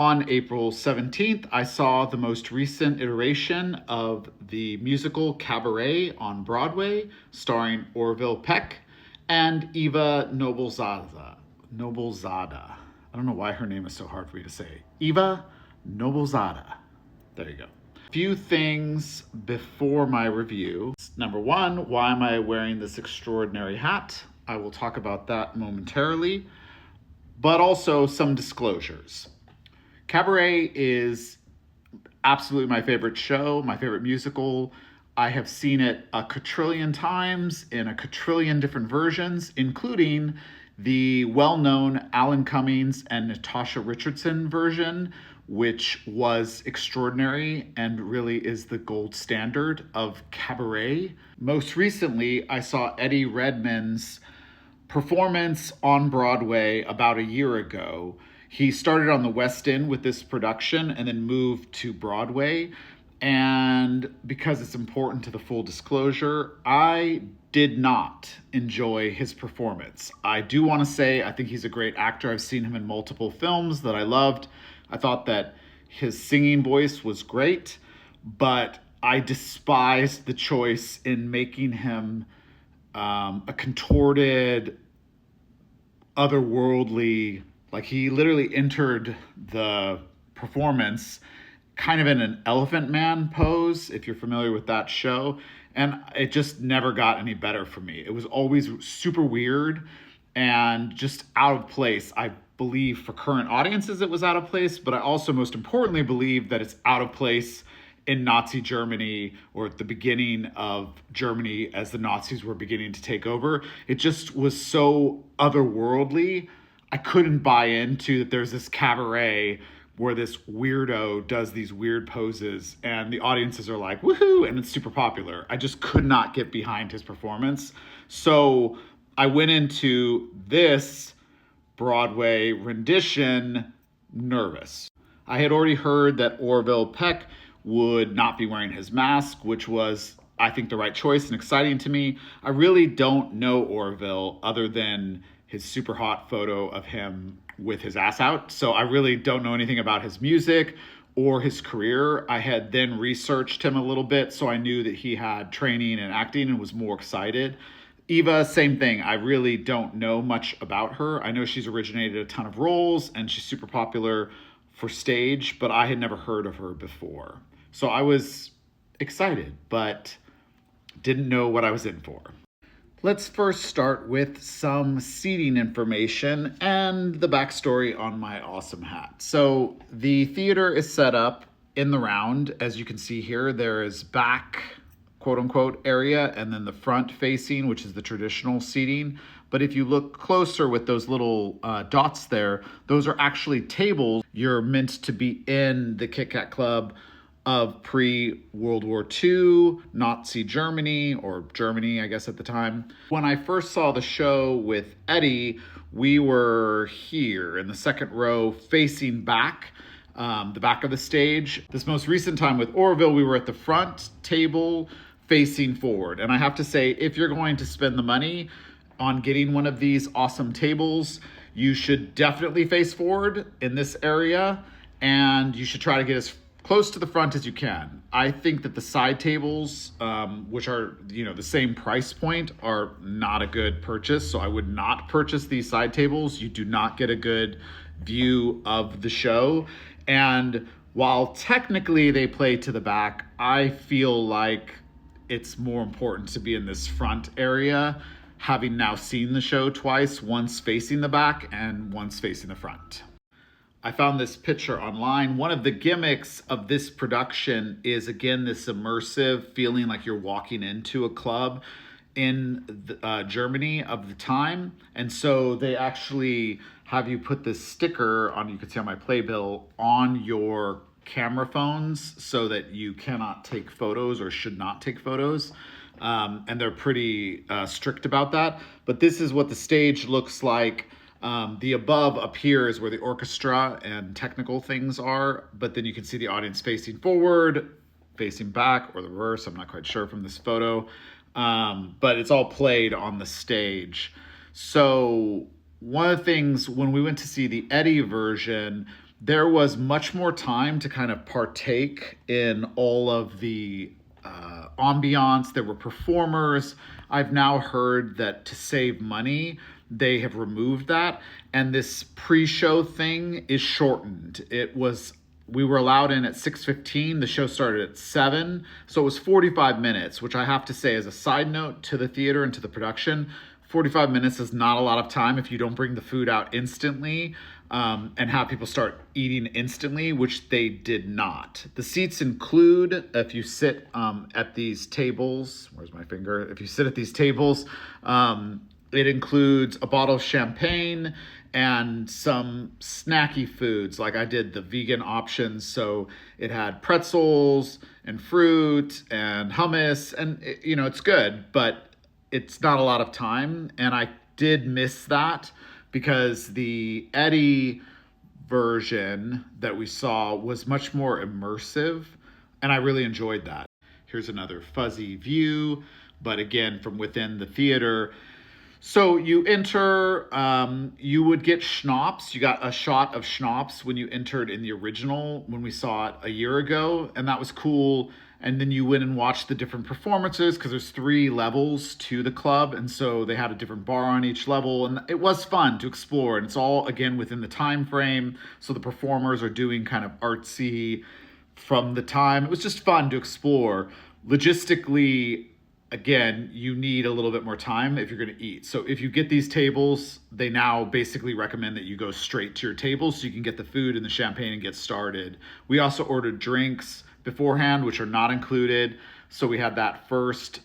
On April 17th, I saw the most recent iteration of the musical Cabaret on Broadway, starring Orville Peck and Eva Noblezada. Noblezada. I don't know why her name is so hard for me to say. Eva Noblezada. There you go. Few things before my review. Number one, why am I wearing this extraordinary hat? I will talk about that momentarily, but also some disclosures. Cabaret is absolutely my favorite show, my favorite musical. I have seen it a quadrillion times in a quadrillion different versions, including the well-known Alan Cummings and Natasha Richardson version, which was extraordinary and really is the gold standard of cabaret. Most recently, I saw Eddie Redmayne's performance on Broadway about a year ago. He started on the West End with this production and then moved to Broadway. And because it's important to the full disclosure, I did not enjoy his performance. I do want to say I think he's a great actor. I've seen him in multiple films that I loved. I thought that his singing voice was great, but I despised the choice in making him a contorted, otherworldly, like he literally entered the performance kind of in an Elephant Man pose, if you're familiar with that show. And it just never got any better for me. It was always super weird and just out of place. I believe for current audiences it was out of place, but I also most importantly believe that it's out of place in Nazi Germany, or at the beginning of Germany as the Nazis were beginning to take over. It just was so otherworldly. I couldn't buy into that there's this cabaret where this weirdo does these weird poses and the audiences are like, woohoo, and it's super popular. I just could not get behind his performance. So I went into this Broadway rendition nervous. I had already heard that Orville Peck would not be wearing his mask, which was, I think, the right choice and exciting to me. I really don't know Orville other than his super hot photo of him with his ass out. So I really don't know anything about his music or his career. I had then researched him a little bit, so I knew that he had training in acting and was more excited. Eva, same thing. I really don't know much about her. I know she's originated a ton of roles and she's super popular for stage, but I had never heard of her before. So I was excited, but didn't know what I was in for. Let's first start with some seating information and the backstory on my awesome hat. So the theater is set up in the round. As you can see here, there is back, quote unquote, area, and then the front facing, which is the traditional seating. But if you look closer with those little dots there, those are actually tables. You're meant to be in the Kit Kat Klub of pre-World War II, Nazi Germany, or Germany, I guess, at the time. When I first saw the show with Eddie, we were here in the second row facing back, the back of the stage. This most recent time with Orville, we were at the front table facing forward. And I have to say, if you're going to spend the money on getting one of these awesome tables, you should definitely face forward in this area, and you should try to get as close to the front as you can. I think that the side tables, which are, the same price point, are not a good purchase. So I would not purchase these side tables. You do not get a good view of the show. And while technically they play to the back, I feel like it's more important to be in this front area, having now seen the show twice, once facing the back and once facing the front. I found this picture online. One of the gimmicks of this production is, again, this immersive feeling like you're walking into a club in Germany of the time. And so they actually have you put this sticker on, you can see on my playbill, on your camera phones so that you cannot take photos or should not take photos. And they're pretty strict about that. But this is what the stage looks like. The above up here is where the orchestra and technical things are, but then you can see the audience facing forward, facing back, or the reverse. I'm not quite sure from this photo, but it's all played on the stage. So one of the things when we went to see the Eddie version, there was much more time to kind of partake in all of the ambiance. There were performers. I've now heard that to save money, they have removed that, and this pre-show thing is shortened. We were allowed in at 6:15. The show started at 7, so it was 45 minutes, which I have to say, as a side note to the theater and to the production, 45 minutes is not a lot of time if you don't bring the food out instantly and have people start eating instantly, which they did not. The seats include, if you sit at these tables, where's my finger? If you sit at these tables, it includes a bottle of champagne and some snacky foods. Like I did the vegan options, so it had pretzels and fruit and hummus, and it's good, but it's not a lot of time. And I did miss that because the Eddie version that we saw was much more immersive, and I really enjoyed that. Here's another fuzzy view, but again, from within the theater. So you enter, you would get schnapps. You got a shot of schnapps when you entered in the original, when we saw it a year ago, and that was cool. And then you went and watched the different performances, because there's 3 levels to the club, and so they had a different bar on each level, and it was fun to explore. And it's all, again, within the time frame, so the performers are doing kind of artsy from the time. It was just fun to explore. Logistically, again, you need a little bit more time if you're going to eat. So if you get these tables, they now basically recommend that you go straight to your table so you can get the food and the champagne and get started. We also ordered drinks beforehand, which are not included. So we had that first,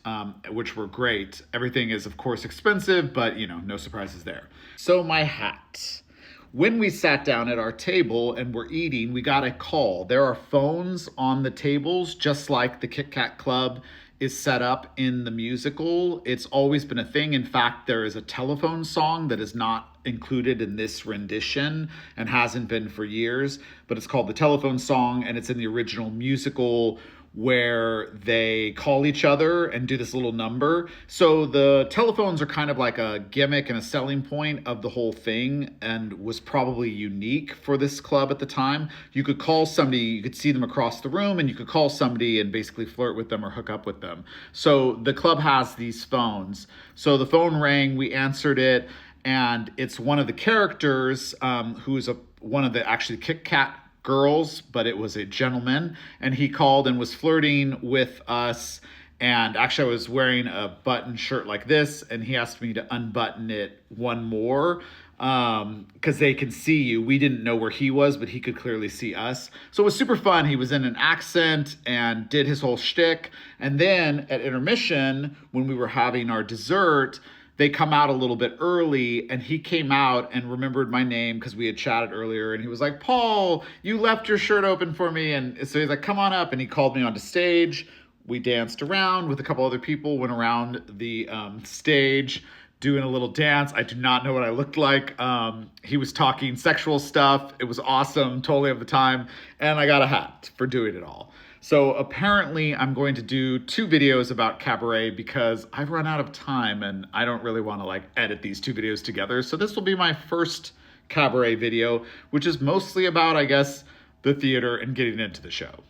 which were great. Everything is, of course, expensive, but no surprises there. So my hat. When we sat down at our table and were eating, we got a call. There are phones on the tables, just like the Kit Kat Klub is set up in the musical. It's always been a thing. In fact, there is a telephone song that is not included in this rendition and hasn't been for years, but it's called The Telephone Song, and it's in the original musical where they call each other and do this little number. So the telephones are kind of like a gimmick and a selling point of the whole thing, and was probably unique for this club at the time. You could call somebody, you could see them across the room, and you could call somebody and basically flirt with them or hook up with them. So the club has these phones. So the phone rang, we answered it, and it's one of the characters who's one of the actually Kit Kat girls, but it was a gentleman, and he called and was flirting with us. And actually I was wearing a button shirt like this, and he asked me to unbutton it one more because they can see you. We didn't know where he was, but he could clearly see us. So it was super fun. He was in an accent and did his whole shtick. And then at intermission, when we were having our dessert, they come out a little bit early, and he came out and remembered my name because we had chatted earlier, and he was like, "Paul, you left your shirt open for me." And so he's like, "Come on up." And he called me onto stage. We danced around with a couple other people, went around the stage doing a little dance. I do not know what I looked like. He was talking sexual stuff. It was awesome, totally of the time. And I got a hat for doing it all. So apparently I'm going to do 2 videos about Cabaret because I've run out of time and I don't really want to edit these 2 videos together. So this will be my first Cabaret video, which is mostly about, I guess, the theater and getting into the show.